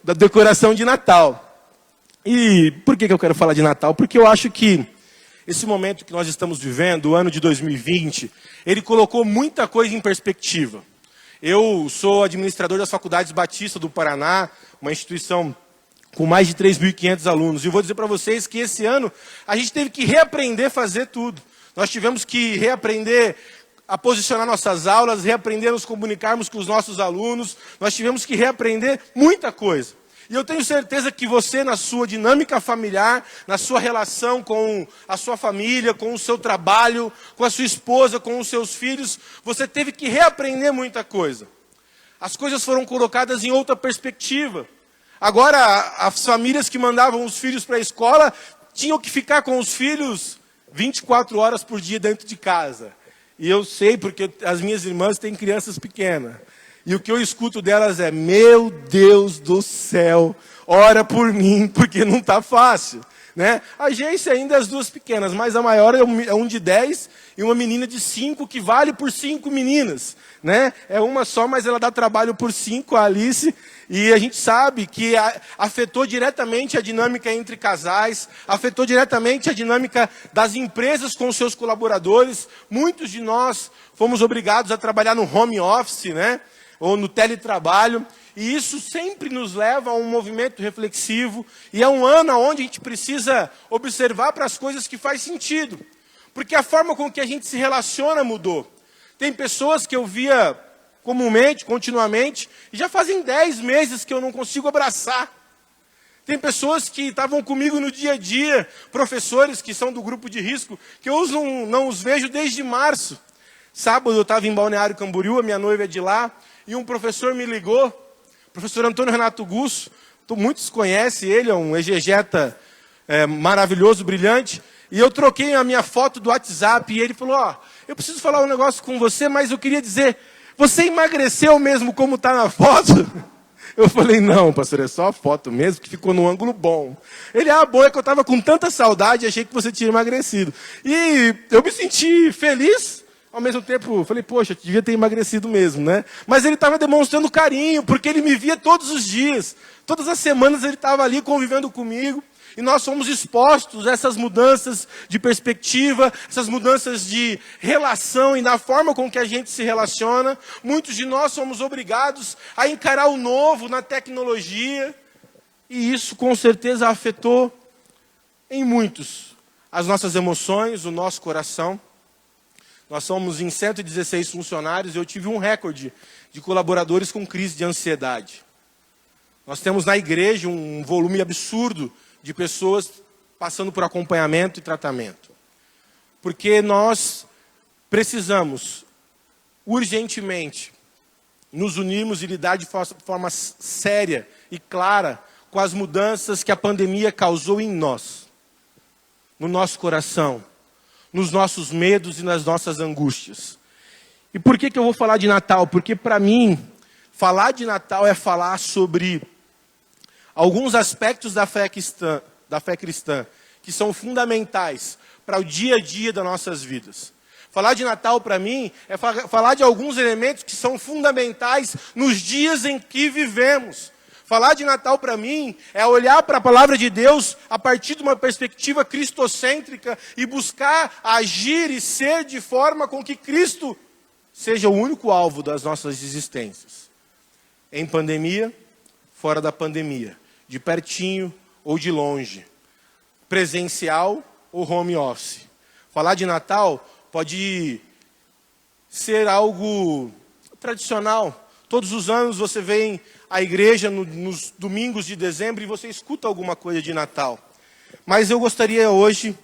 da decoração de Natal. E por que eu quero falar de Natal? Porque eu acho que esse momento que nós estamos vivendo, o ano de 2020, ele colocou muita coisa em perspectiva. Eu sou administrador das Faculdades Batista do Paraná, uma instituição com mais de 3.500 alunos. E eu vou dizer para vocês que esse ano a gente teve que reaprender a fazer tudo. Nós tivemos que reaprender a posicionar nossas aulas, reaprender a nos comunicarmos com os nossos alunos. Nós tivemos que reaprender muita coisa. E eu tenho certeza que você, na sua dinâmica familiar, na sua relação com a sua família, com o seu trabalho, com a sua esposa, com os seus filhos, você teve que reaprender muita coisa. As coisas foram colocadas em outra perspectiva. Agora, as famílias que mandavam os filhos para a escola tinham que ficar com os filhos 24 horas por dia dentro de casa. E eu sei, porque as minhas irmãs têm crianças pequenas. E o que eu escuto delas é: meu Deus do céu, ora por mim, porque não está fácil. Né? A Geice ainda é as duas pequenas, mas a maior é um de 10 e uma menina de 5, que vale por 5 meninas. Né? É uma só, mas ela dá trabalho por 5, a Alice. E a gente sabe que afetou diretamente a dinâmica entre casais, afetou diretamente a dinâmica das empresas com os seus colaboradores. Muitos de nós fomos obrigados a trabalhar no home office, né? Ou no teletrabalho, e isso sempre nos leva a um movimento reflexivo, e é um ano onde a gente precisa observar para as coisas que faz sentido, porque a forma com que a gente se relaciona mudou. Tem pessoas que eu via comumente, continuamente, e já fazem 10 meses que eu não consigo abraçar. Tem pessoas que estavam comigo no dia a dia, professores que são do grupo de risco, que eu não os vejo desde março. Sábado eu estava em Balneário Camboriú, a minha noiva é de lá, e um professor me ligou, professor Antônio Renato Gusso, muitos conhecem ele, é um exegeta maravilhoso, brilhante, e eu troquei a minha foto do WhatsApp, e ele falou: eu preciso falar um negócio com você, mas eu queria dizer, você emagreceu mesmo como está na foto? Eu falei: não, pastor, é só a foto mesmo, que ficou no ângulo bom. Ele: bom, é que eu estava com tanta saudade, achei que você tinha emagrecido. E eu me senti feliz. Ao mesmo tempo, falei: poxa, devia ter emagrecido mesmo, né? Mas ele estava demonstrando carinho, porque ele me via todos os dias. Todas as semanas ele estava ali convivendo comigo. E nós fomos expostos a essas mudanças de perspectiva, essas mudanças de relação e na forma com que a gente se relaciona. Muitos de nós somos obrigados a encarar o novo na tecnologia. E isso, com certeza, afetou em muitos as nossas emoções, o nosso coração. Nós somos em 116 funcionários e eu tive um recorde de colaboradores com crise de ansiedade. Nós temos na igreja um volume absurdo de pessoas passando por acompanhamento e tratamento. Porque nós precisamos urgentemente nos unirmos e lidar de forma séria e clara com as mudanças que a pandemia causou em nós, no nosso coração, nos nossos medos e nas nossas angústias. E por que eu vou falar de Natal? Porque para mim, falar de Natal é falar sobre alguns aspectos da fé cristã que são fundamentais para o dia a dia das nossas vidas. Falar de Natal para mim é falar de alguns elementos que são fundamentais nos dias em que vivemos. Falar de Natal para mim é olhar para a palavra de Deus a partir de uma perspectiva cristocêntrica e buscar agir e ser de forma com que Cristo seja o único alvo das nossas existências. Em pandemia, fora da pandemia, de pertinho ou de longe, presencial ou home office. Falar de Natal pode ser algo tradicional. Todos os anos você vem à igreja nos domingos de dezembro e você escuta alguma coisa de Natal. Mas eu gostaria hoje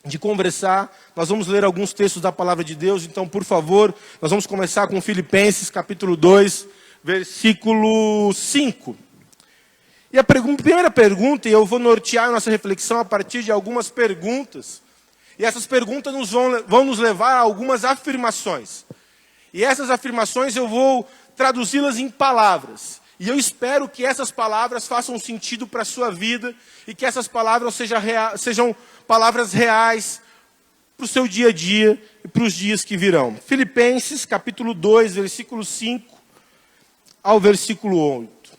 de conversar, nós vamos ler alguns textos da palavra de Deus, então, por favor, nós vamos começar com Filipenses, capítulo 2, versículo 5. E a primeira pergunta, e eu vou nortear a nossa reflexão a partir de algumas perguntas, e essas perguntas vão nos levar a algumas afirmações. E essas afirmações eu vou traduzi-las em palavras. E eu espero que essas palavras façam sentido para a sua vida e que essas palavras sejam palavras reais para o seu dia a dia e para os dias que virão. Filipenses, capítulo 2, versículo 5 ao versículo 8.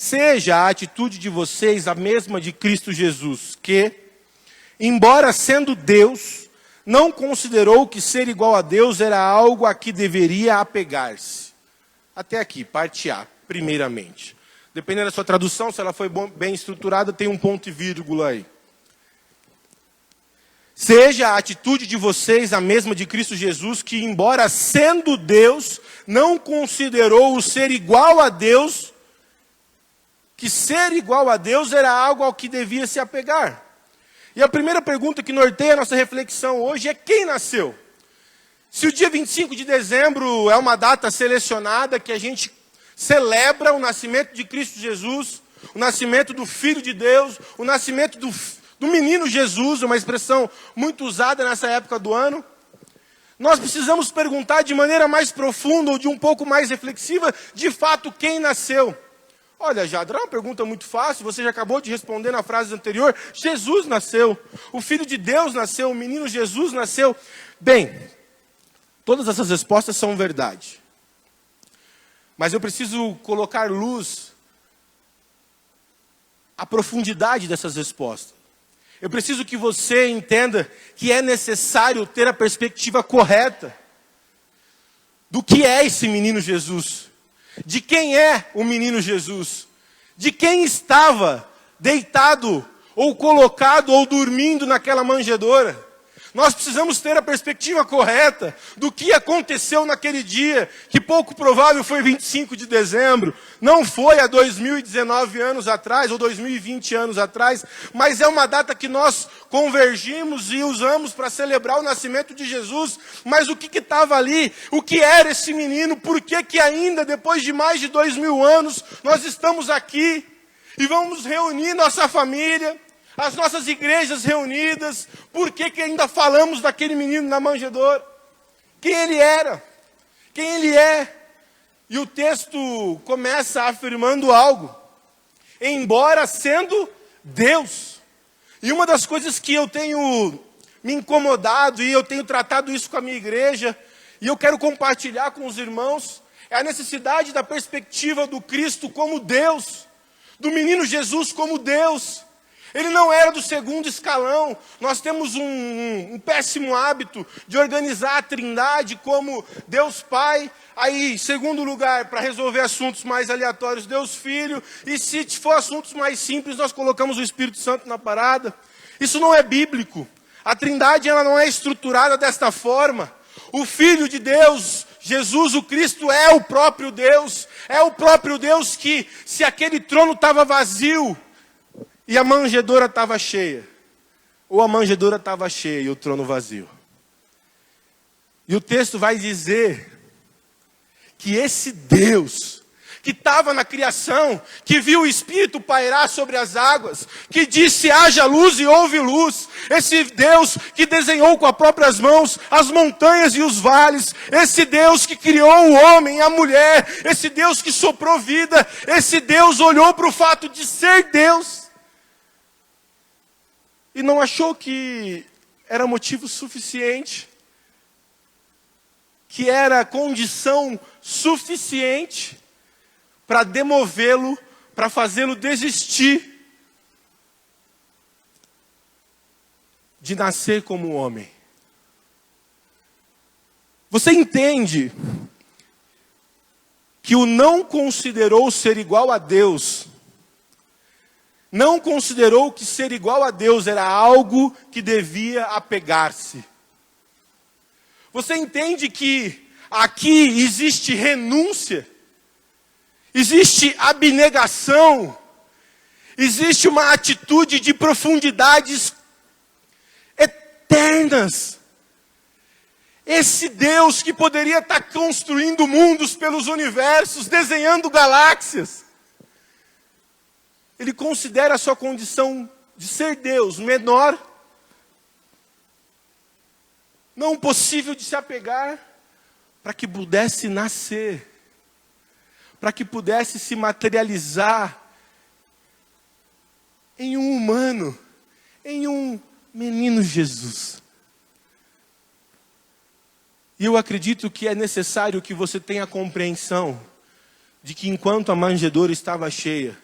seja a atitude de vocês a mesma de Cristo Jesus, que, embora sendo Deus, não considerou que ser igual a Deus era algo a que deveria apegar-se. Até aqui, parte A, primeiramente. Dependendo da sua tradução, se ela foi bem estruturada, tem um ponto e vírgula aí. Seja a atitude de vocês a mesma de Cristo Jesus, que embora sendo Deus, não considerou o ser igual a Deus, que ser igual a Deus era algo ao que devia se apegar. E a primeira pergunta que norteia a nossa reflexão hoje é: quem nasceu? Se o dia 25 de dezembro é uma data selecionada, que a gente celebra o nascimento de Cristo Jesus, o nascimento do Filho de Deus, o nascimento do menino Jesus, uma expressão muito usada nessa época do ano, nós precisamos perguntar de maneira mais profunda ou de um pouco mais reflexiva, de fato, quem nasceu? Olha, Jadra, é uma pergunta muito fácil, você já acabou de responder na frase anterior. Jesus nasceu, o Filho de Deus nasceu, o menino Jesus nasceu. Bem, todas essas respostas são verdade. Mas eu preciso colocar luz à profundidade dessas respostas. Eu preciso que você entenda que é necessário ter a perspectiva correta do que é esse menino Jesus. De quem é o menino Jesus? De quem estava deitado, ou colocado, ou dormindo naquela manjedoura? Nós precisamos ter a perspectiva correta do que aconteceu naquele dia, que pouco provável foi 25 de dezembro, não foi há 2019 anos atrás, ou 2020 anos atrás, mas é uma data que nós convergimos e usamos para celebrar o nascimento de Jesus. Mas o que estava ali? O que era esse menino? Por que ainda, depois de mais de 2000 anos, nós estamos aqui e vamos reunir nossa família, as nossas igrejas reunidas? Por que ainda falamos daquele menino na manjedoura? Quem ele era? Quem ele é? E o texto começa afirmando algo. Embora sendo Deus. E uma das coisas que eu tenho me incomodado, e eu tenho tratado isso com a minha igreja, e eu quero compartilhar com os irmãos, é a necessidade da perspectiva do Cristo como Deus, do menino Jesus como Deus. Ele não era do segundo escalão. Nós temos um péssimo hábito de organizar a Trindade como Deus Pai, aí, em segundo lugar, para resolver assuntos mais aleatórios, Deus Filho, e se for assuntos mais simples, nós colocamos o Espírito Santo na parada. Isso não é bíblico. A Trindade, ela não é estruturada desta forma. O Filho de Deus, Jesus, o Cristo, é o próprio Deus. É o próprio Deus que, se aquele trono estava vazio e a manjedoura estava cheia, ou a manjedoura estava cheia e o trono vazio. E o texto vai dizer que esse Deus, que estava na criação, que viu o Espírito pairar sobre as águas, que disse haja luz e houve luz, esse Deus que desenhou com as próprias mãos as montanhas e os vales, esse Deus que criou o homem e a mulher, esse Deus que soprou vida, esse Deus olhou para o fato de ser Deus e não achou que era motivo suficiente, que era condição suficiente para demovê-lo, para fazê-lo desistir de nascer como homem. Você entende que o não considerou ser igual a Deus, não considerou que ser igual a Deus era algo que devia apegar-se. Você entende que aqui existe renúncia, existe abnegação, existe uma atitude de profundidades eternas. Esse Deus que poderia estar construindo mundos pelos universos, desenhando galáxias, ele considera a sua condição de ser Deus menor, não possível de se apegar, para que pudesse nascer, para que pudesse se materializar em um humano, em um menino Jesus. E eu acredito que é necessário que você tenha a compreensão de que enquanto a manjedoura estava cheia,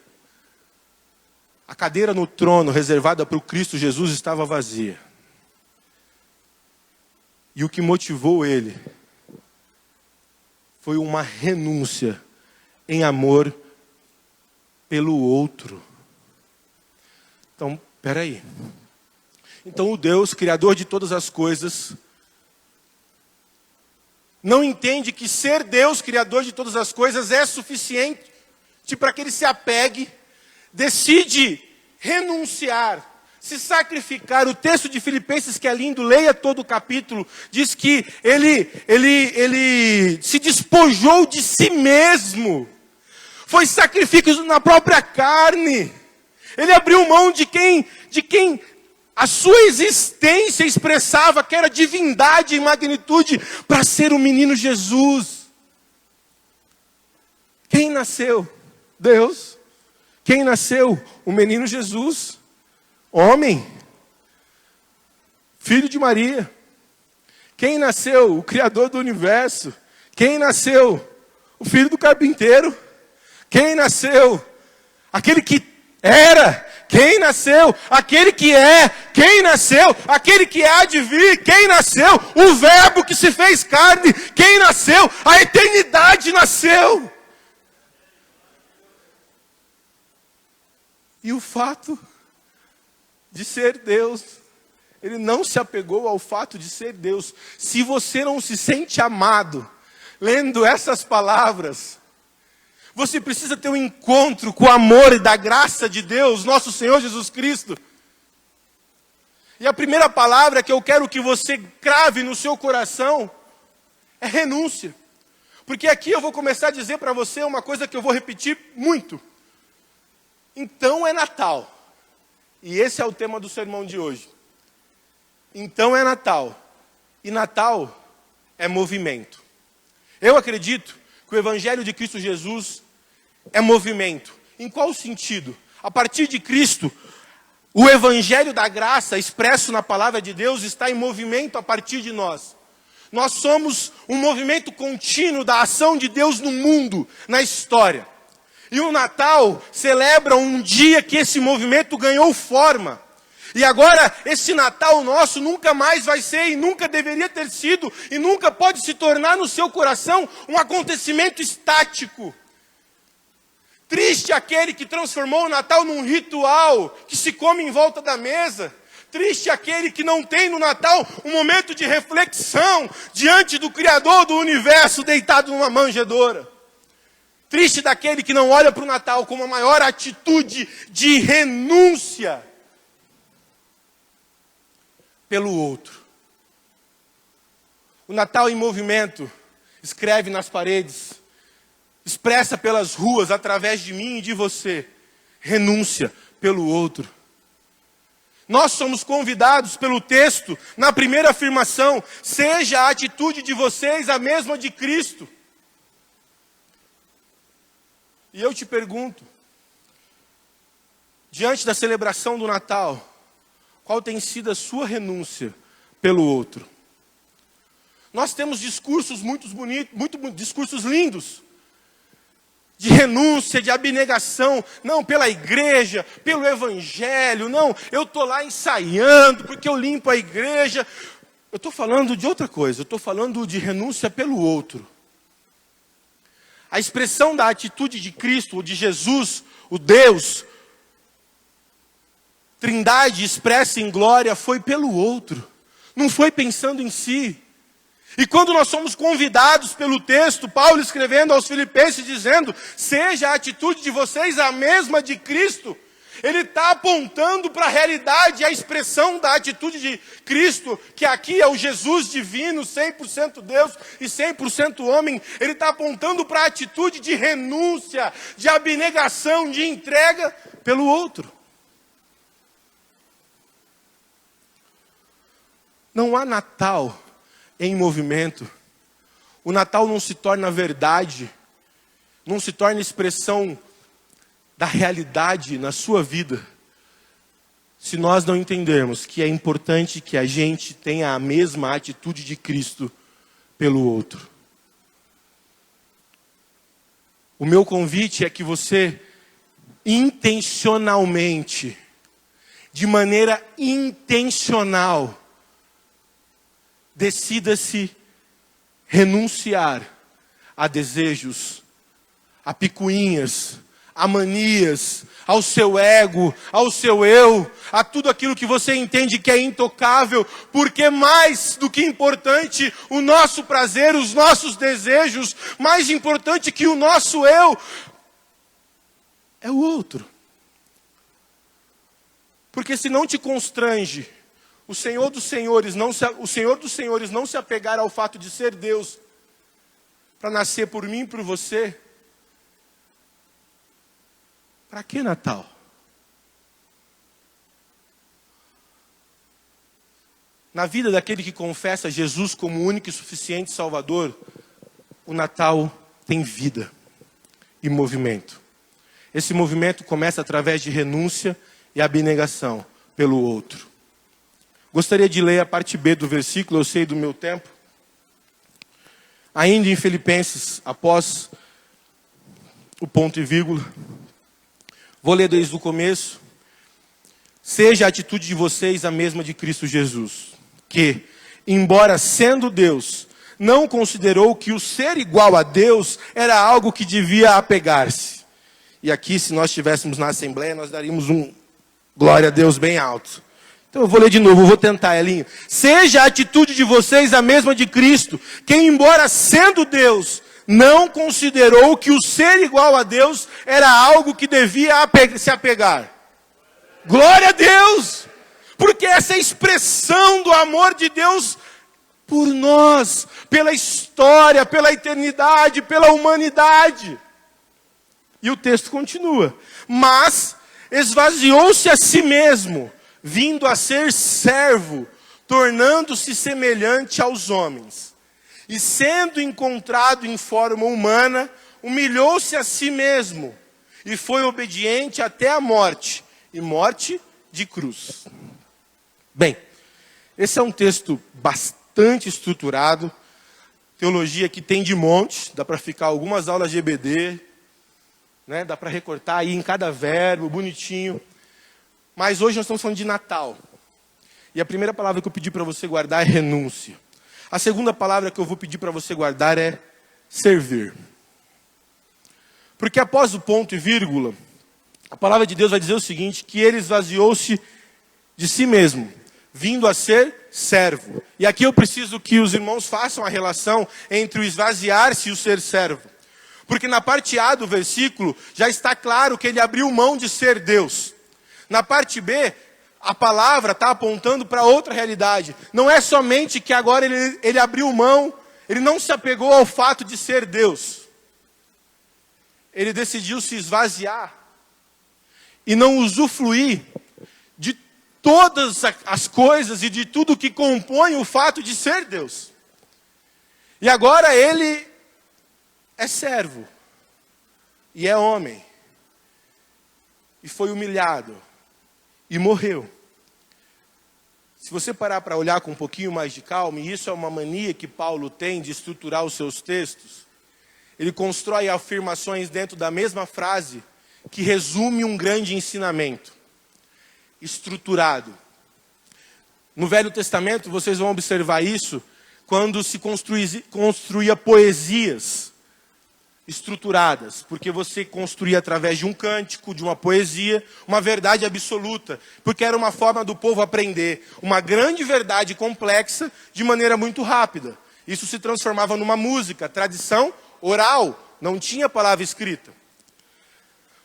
a cadeira no trono reservada para o Cristo Jesus estava vazia. E o que motivou ele foi uma renúncia em amor pelo outro. Então, peraí. Então o Deus, Criador de todas as coisas, não entende que ser Deus, Criador de todas as coisas, é suficiente para que ele se apegue, decide renunciar, se sacrificar. O texto de Filipenses, que é lindo, leia todo o capítulo, diz que ele se despojou de si mesmo, foi sacrifício na própria carne, ele abriu mão de quem a sua existência expressava, que era divindade e magnitude, para ser o menino Jesus. Quem nasceu? Deus. Quem nasceu? O menino Jesus. Homem. Filho de Maria. Quem nasceu? O Criador do universo. Quem nasceu? O filho do carpinteiro. Quem nasceu? Aquele que era. Quem nasceu? Aquele que é. Quem nasceu? Aquele que há de vir. Quem nasceu? O Verbo que se fez carne. Quem nasceu? A eternidade nasceu. E o fato de ser Deus, ele não se apegou ao fato de ser Deus. Se você não se sente amado, lendo essas palavras, você precisa ter um encontro com o amor e da graça de Deus, nosso Senhor Jesus Cristo. E a primeira palavra que eu quero que você crave no seu coração é renúncia. Porque aqui eu vou começar a dizer para você uma coisa que eu vou repetir muito. Então é Natal. E esse é o tema do sermão de hoje. Então é Natal. E Natal é movimento. Eu acredito que o Evangelho de Cristo Jesus é movimento. Em qual sentido? A partir de Cristo, o Evangelho da graça expresso na palavra de Deus está em movimento a partir de nós. Nós somos um movimento contínuo da ação de Deus no mundo, na história. E o Natal celebra um dia que esse movimento ganhou forma. E agora, esse Natal nosso nunca mais vai ser, e nunca deveria ter sido, e nunca pode se tornar no seu coração um acontecimento estático. Triste aquele que transformou o Natal num ritual que se come em volta da mesa. Triste aquele que não tem no Natal um momento de reflexão diante do Criador do universo deitado numa manjedoura. Triste daquele que não olha para o Natal como a maior atitude de renúncia pelo outro. O Natal em movimento escreve nas paredes, expressa pelas ruas, através de mim e de você, renúncia pelo outro. Nós somos convidados pelo texto, na primeira afirmação, seja a atitude de vocês a mesma de Cristo. E eu te pergunto, diante da celebração do Natal, qual tem sido a sua renúncia pelo outro? Nós temos discursos muito bonitos, discursos lindos, de renúncia, de abnegação, não pela igreja, pelo evangelho, não, eu estou lá ensaiando, porque eu limpo a igreja. Eu estou falando de outra coisa, eu estou falando de renúncia pelo outro. A expressão da atitude de Cristo, ou de Jesus, o Deus, Trindade expressa em glória, foi pelo outro, não foi pensando em si. E quando nós somos convidados pelo texto, Paulo escrevendo aos Filipenses, dizendo, seja a atitude de vocês a mesma de Cristo, ele está apontando para a realidade, a expressão da atitude de Cristo, que aqui é o Jesus divino, 100% Deus e 100% homem. Ele está apontando para a atitude de renúncia, de abnegação, de entrega pelo outro. Não há Natal em movimento. O Natal não se torna verdade, não se torna expressão da realidade na sua vida, se nós não entendermos que é importante que a gente tenha a mesma atitude de Cristo pelo outro. O meu convite é que você intencionalmente, de maneira intencional, decida-se renunciar a desejos, a picuinhas, a manias, ao seu ego, ao seu eu, a tudo aquilo que você entende que é intocável, porque mais do que importante o nosso prazer, os nossos desejos, mais importante que o nosso eu, é o outro. Porque se não te constrange o Senhor dos Senhores não se apegar ao fato de ser Deus, para nascer por mim e por você, para que Natal? Na vida daquele que confessa Jesus como único e suficiente Salvador, o Natal tem vida e movimento. Esse movimento começa através de renúncia e abnegação pelo outro. Gostaria de ler a parte B do versículo, eu sei do meu tempo. Ainda em Filipenses, após o ponto e vírgula, vou ler desde o começo. Seja a atitude de vocês a mesma de Cristo Jesus, que, embora sendo Deus, não considerou que o ser igual a Deus era algo que devia apegar-se. E aqui, se nós estivéssemos na Assembleia, nós daríamos um glória a Deus bem alto. Então eu vou ler de novo, eu vou tentar, Elinho. Seja a atitude de vocês a mesma de Cristo, que embora sendo Deus, não considerou que o ser igual a Deus era algo que devia se apegar. Glória a Deus! Porque essa é a expressão do amor de Deus por nós, pela história, pela eternidade, pela humanidade. E o texto continua. Mas esvaziou-se a si mesmo, vindo a ser servo, tornando-se semelhante aos homens. E sendo encontrado em forma humana, humilhou-se a si mesmo, e foi obediente até a morte, e morte de cruz. Bem, esse é um texto bastante estruturado, teologia que tem de monte, dá para ficar algumas aulas de EBD, né? Dá para recortar aí em cada verbo, bonitinho. Mas hoje nós estamos falando de Natal. E a primeira palavra que eu pedi para você guardar é renúncia. A segunda palavra que eu vou pedir para você guardar é servir. Porque após o ponto e vírgula, a palavra de Deus vai dizer o seguinte, que ele esvaziou-se de si mesmo, vindo a ser servo. E aqui eu preciso que os irmãos façam a relação entre o esvaziar-se e o ser servo. Porque na parte A do versículo já está claro que ele abriu mão de ser Deus. Na parte B, a palavra está apontando para outra realidade. Não é somente que agora ele abriu mão, ele não se apegou ao fato de ser Deus. Ele decidiu se esvaziar e não usufruir de todas as coisas e de tudo que compõe o fato de ser Deus. E agora ele é servo e é homem e foi humilhado e morreu. Se você parar para olhar com um pouquinho mais de calma, e isso é uma mania que Paulo tem de estruturar os seus textos, ele constrói afirmações dentro da mesma frase que resume um grande ensinamento estruturado. No Velho Testamento, vocês vão observar isso quando se construía poesias estruturadas, porque você construía através de um cântico, de uma poesia, uma verdade absoluta, porque era uma forma do povo aprender uma grande verdade complexa de maneira muito rápida. Isso se transformava numa música, tradição oral, não tinha palavra escrita.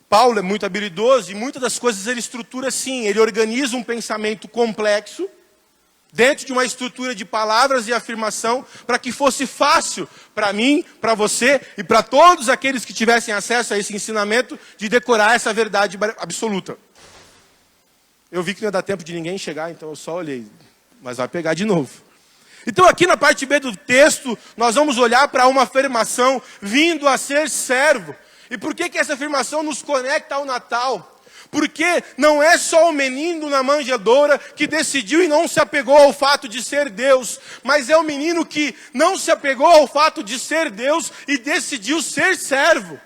Paulo é muito habilidoso e muitas das coisas ele estrutura assim, ele organiza um pensamento complexo, dentro de uma estrutura de palavras e afirmação, para que fosse fácil para mim, para você e para todos aqueles que tivessem acesso a esse ensinamento, de decorar essa verdade absoluta. Eu vi que não ia dar tempo de ninguém chegar, então eu só olhei, mas vai pegar de novo. Então aqui na parte B do texto, nós vamos olhar para uma afirmação, vindo a ser servo. E por que essa afirmação nos conecta ao Natal? Porque não é só o menino na manjedoura que decidiu e não se apegou ao fato de ser Deus, mas é o menino que não se apegou ao fato de ser Deus e decidiu ser servo.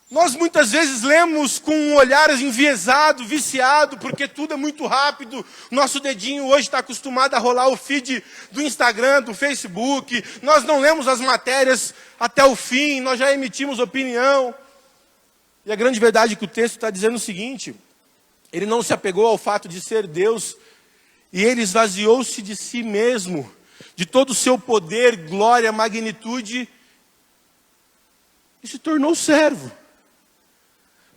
Nós muitas vezes lemos com um olhar enviesado, viciado, porque tudo é muito rápido. Nosso dedinho hoje está acostumado a rolar o feed do Instagram, do Facebook. Nós não lemos as matérias até o fim, nós já emitimos opinião. E a grande verdade é que o texto está dizendo o seguinte: ele não se apegou ao fato de ser Deus, e ele esvaziou-se de si mesmo, de todo o seu poder, glória, magnitude, e se tornou servo.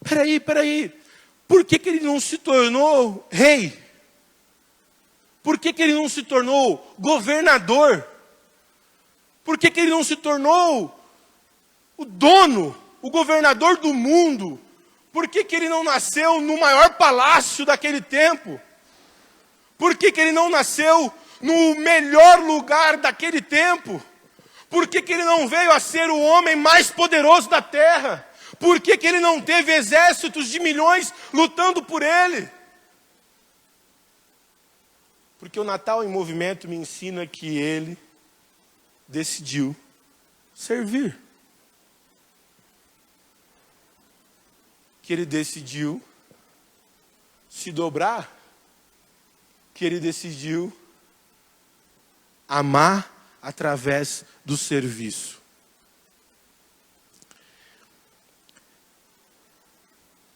Peraí, por que ele não se tornou rei? Por que ele não se tornou governador? Por que ele não se tornou o dono, o governador do mundo? Por que ele não nasceu no maior palácio daquele tempo? Por que ele não nasceu no melhor lugar daquele tempo? Por que ele não veio a ser o homem mais poderoso da terra? Por que ele não teve exércitos de milhões lutando por ele? Porque o Natal em Movimento me ensina que ele decidiu servir. Que ele decidiu se dobrar. Que ele decidiu amar através do serviço.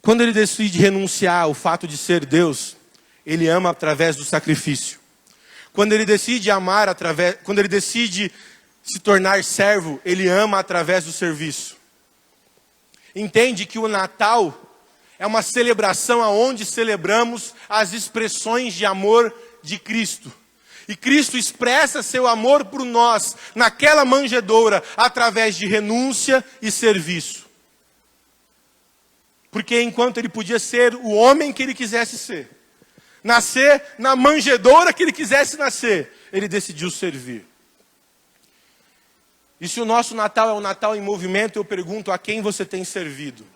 Quando ele decide renunciar ao fato de ser Deus, ele ama através do sacrifício. Quando ele decide amar quando ele decide se tornar servo, ele ama através do serviço. Entende que o Natal é uma celebração onde celebramos as expressões de amor de Cristo. E Cristo expressa seu amor por nós naquela manjedoura através de renúncia e serviço. Porque enquanto ele podia ser o homem que ele quisesse ser, nascer na manjedoura que ele quisesse nascer, ele decidiu servir. E se o nosso Natal é um Natal em movimento, eu pergunto: a quem você tem servido?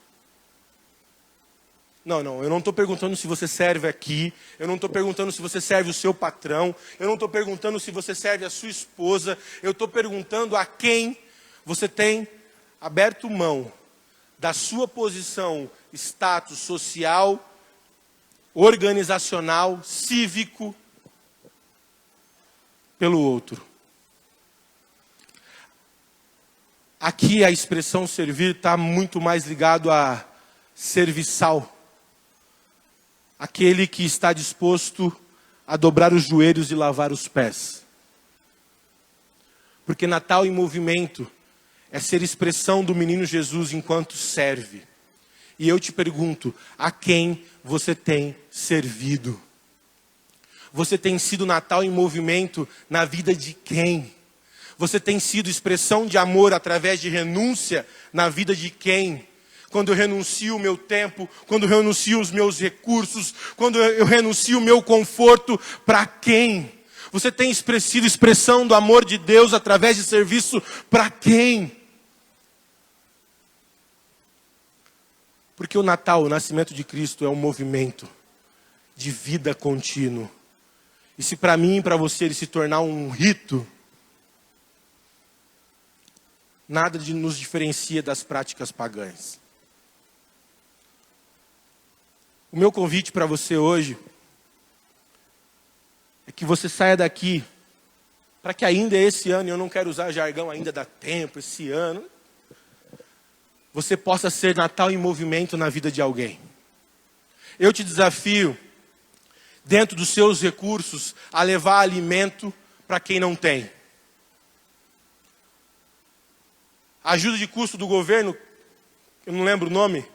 Não, eu não estou perguntando se você serve aqui, eu não estou perguntando se você serve o seu patrão, eu não estou perguntando se você serve a sua esposa, eu estou perguntando a quem você tem aberto mão da sua posição, status social, organizacional, cívico, pelo outro. Aqui a expressão servir está muito mais ligado a serviçal. Aquele que está disposto a dobrar os joelhos e lavar os pés. Porque Natal em movimento é ser expressão do menino Jesus enquanto serve. E eu te pergunto, a quem você tem servido? Você tem sido Natal em movimento na vida de quem? Você tem sido expressão de amor através de renúncia na vida de quem? Quando eu renuncio o meu tempo, quando eu renuncio os meus recursos, quando eu renuncio o meu conforto, para quem? Você tem sido expressão do amor de Deus através de serviço para quem? Porque o Natal, o nascimento de Cristo, é um movimento de vida contínuo. E se para mim e para você ele se tornar um rito, nada nos diferencia das práticas pagãs. O meu convite para você hoje é que você saia daqui, para que ainda esse ano, e eu não quero usar jargão, ainda dá tempo, esse ano, você possa ser Natal em movimento na vida de alguém. Eu te desafio, dentro dos seus recursos, a levar alimento para quem não tem. A ajuda de custo do governo, eu não lembro o nome,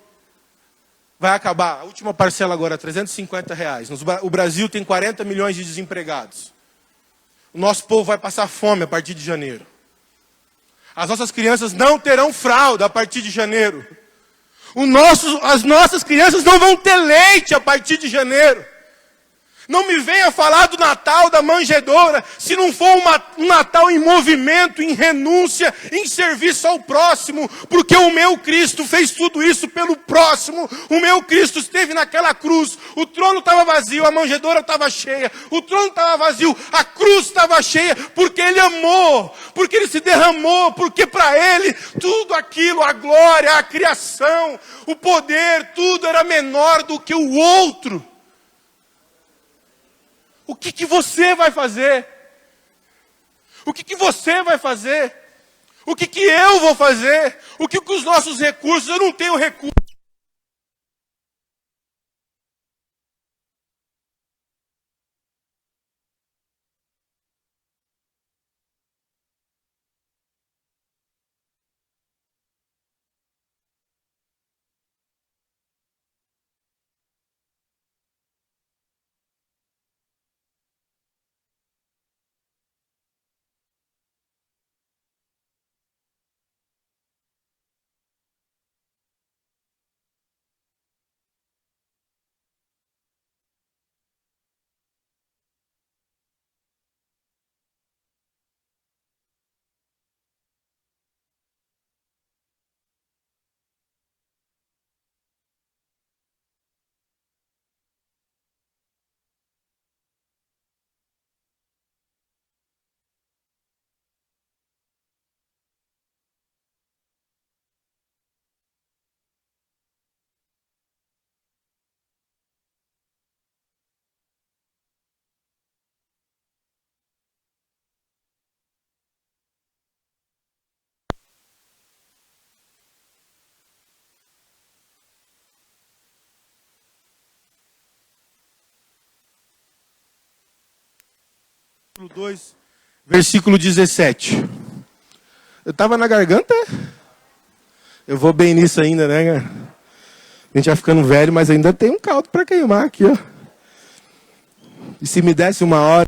vai acabar. A última parcela agora, R$350. O Brasil tem 40 milhões de desempregados. O nosso povo vai passar fome a partir de janeiro. As nossas crianças não terão fralda a partir de janeiro. As nossas crianças não vão ter leite a partir de janeiro. Não me venha falar do Natal, da manjedoura, se não for um Natal em movimento, em renúncia, em serviço ao próximo, porque o meu Cristo fez tudo isso pelo próximo. O meu Cristo esteve naquela cruz, o trono estava vazio, a manjedoura estava cheia, o trono estava vazio, a cruz estava cheia, porque Ele amou, porque Ele se derramou, porque para Ele tudo aquilo, a glória, a criação, o poder, tudo era menor do que o outro. O que você vai fazer? O que você vai fazer? O que eu vou fazer? O que os nossos recursos? Eu não tenho recursos. Capítulo 2, versículo 17. Eu estava na garganta? Eu vou bem nisso ainda, né, cara? A gente vai ficando velho, mas ainda tem um caldo para queimar aqui, ó. E se me desse uma hora...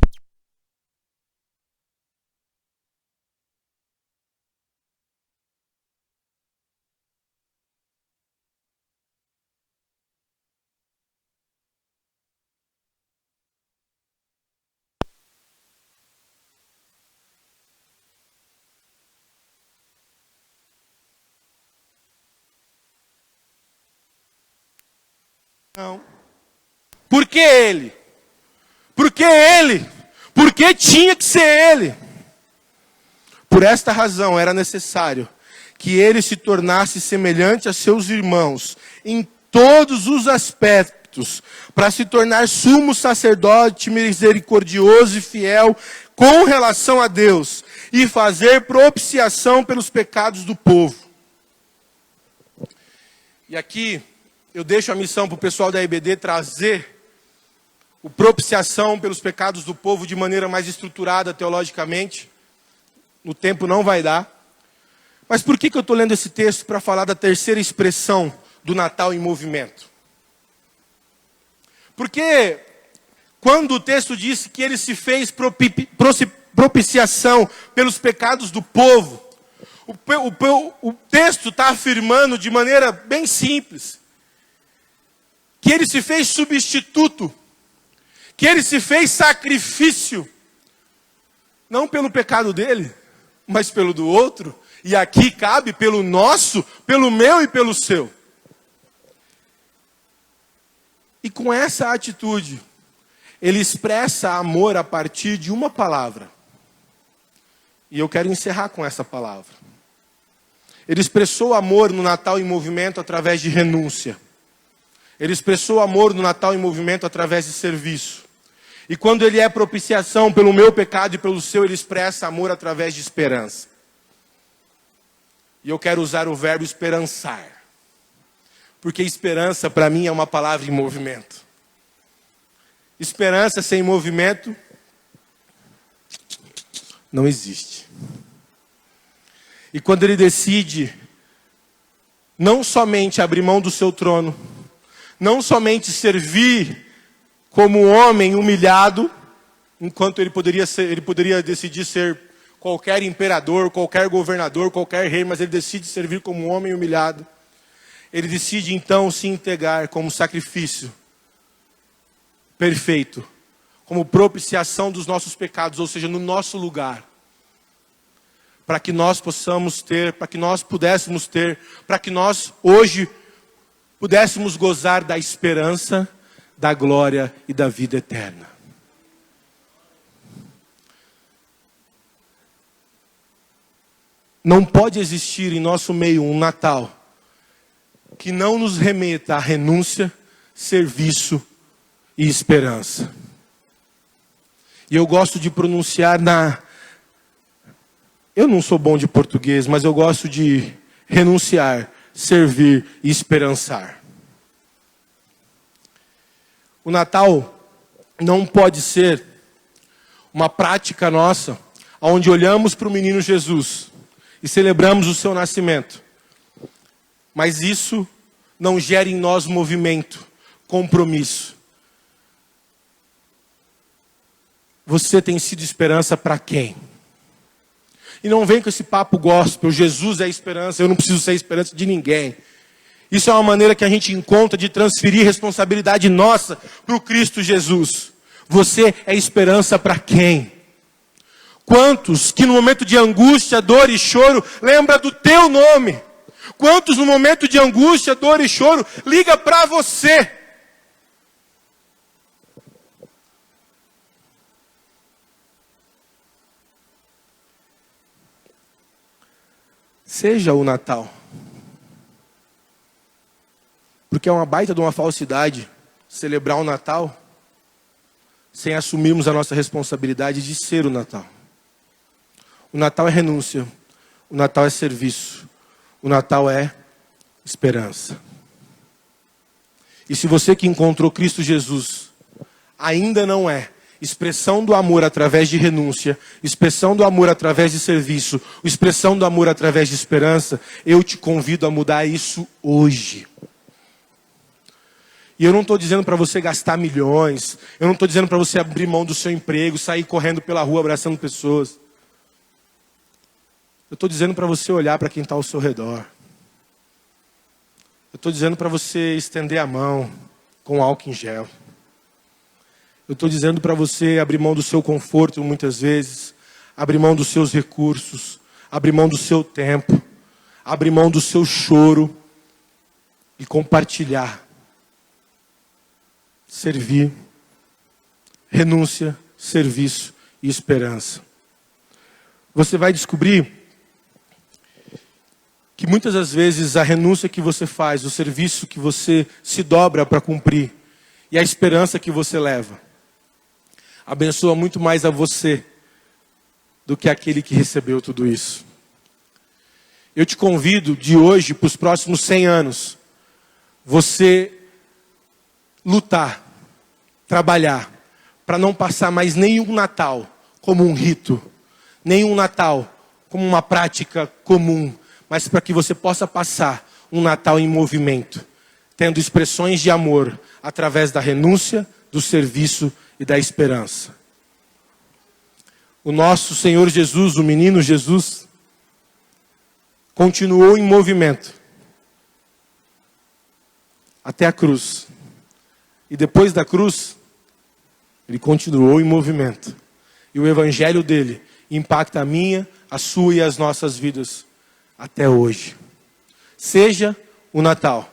Não. Por que ele? Por que ele? Por que tinha que ser ele? Por esta razão era necessário que ele se tornasse semelhante a seus irmãos em todos os aspectos, para se tornar sumo sacerdote misericordioso e fiel com relação a Deus e fazer propiciação pelos pecados do povo. E aqui eu deixo a missão para o pessoal da IBD trazer o propiciação pelos pecados do povo de maneira mais estruturada teologicamente. No tempo não vai dar. Mas por que eu estou lendo esse texto para falar da terceira expressão do Natal em movimento? Porque quando o texto diz que ele se fez propiciação pelos pecados do povo, o texto está afirmando de maneira bem simples que ele se fez substituto, que ele se fez sacrifício, não pelo pecado dele, mas pelo do outro, e aqui cabe pelo nosso, pelo meu e pelo seu. E com essa atitude, ele expressa amor a partir de uma palavra. E eu quero encerrar com essa palavra. Ele expressou amor no Natal em movimento através de renúncia. Ele expressou amor no Natal em movimento através de serviço. E quando ele é propiciação pelo meu pecado e pelo seu, ele expressa amor através de esperança. E eu quero usar o verbo esperançar. Porque esperança para mim é uma palavra em movimento. Esperança sem movimento não existe. E quando ele decide não somente abrir mão do seu trono, não somente servir como um homem humilhado, enquanto ele poderia decidir ser qualquer imperador, qualquer governador, qualquer rei, mas ele decide servir como um homem humilhado. Ele decide então se entregar como sacrifício perfeito como propiciação dos nossos pecados, ou seja, no nosso lugar. Para que nós possamos ter, para que nós pudéssemos ter, para que nós hoje pudéssemos gozar da esperança, da glória e da vida eterna. Não pode existir em nosso meio um Natal que não nos remeta à renúncia, serviço e esperança. E eu gosto de pronunciar eu não sou bom de português, mas eu gosto de renunciar, servir e esperançar. O Natal não pode ser uma prática nossa, onde olhamos para o menino Jesus e celebramos o seu nascimento. Mas isso não gera em nós movimento, compromisso. Você tem sido esperança para quem? E não vem com esse papo gospel, Jesus é a esperança, eu não preciso ser a esperança de ninguém. Isso é uma maneira que a gente encontra de transferir responsabilidade nossa para o Cristo Jesus. Você é esperança para quem? Quantos que no momento de angústia, dor e choro, lembra do teu nome? Quantos no momento de angústia, dor e choro, liga para você? Seja o Natal. Porque é uma baita de uma falsidade celebrar o Natal sem assumirmos a nossa responsabilidade de ser o Natal. O Natal é renúncia. O Natal é serviço. O Natal é esperança. E se você que encontrou Cristo Jesus ainda não é expressão do amor através de renúncia, expressão do amor através de serviço, expressão do amor através de esperança, eu te convido a mudar isso hoje. E eu não estou dizendo para você gastar milhões, eu não estou dizendo para você abrir mão do seu emprego, sair correndo pela rua abraçando pessoas. Eu estou dizendo para você olhar para quem está ao seu redor. Eu estou dizendo para você estender a mão com álcool em gel. Eu estou dizendo para você abrir mão do seu conforto muitas vezes, abrir mão dos seus recursos, abrir mão do seu tempo, abrir mão do seu choro e compartilhar. Servir, renúncia, serviço e esperança. Você vai descobrir que muitas das vezes a renúncia que você faz, o serviço que você se dobra para cumprir e a esperança que você leva, abençoa muito mais a você do que aquele que recebeu tudo isso. Eu te convido de hoje para os próximos 100 anos, você lutar, trabalhar, para não passar mais nenhum Natal como um rito, nenhum Natal como uma prática comum, mas para que você possa passar um Natal em movimento, tendo expressões de amor através da renúncia, do serviço e da esperança. O nosso Senhor Jesus, o menino Jesus, continuou em movimento até a cruz. E depois da cruz, ele continuou em movimento. E o evangelho dele impacta a minha, a sua e as nossas vidas até hoje. Seja o Natal.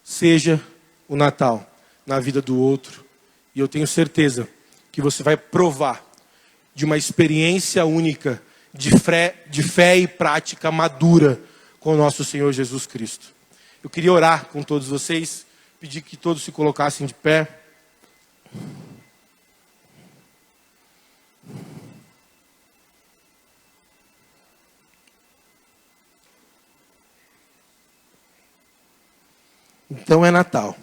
Seja o Natal na vida do outro. E eu tenho certeza que você vai provar de uma experiência única de fé e prática madura com o nosso Senhor Jesus Cristo. Eu queria orar com todos vocês, pedir que todos se colocassem de pé. Então é Natal.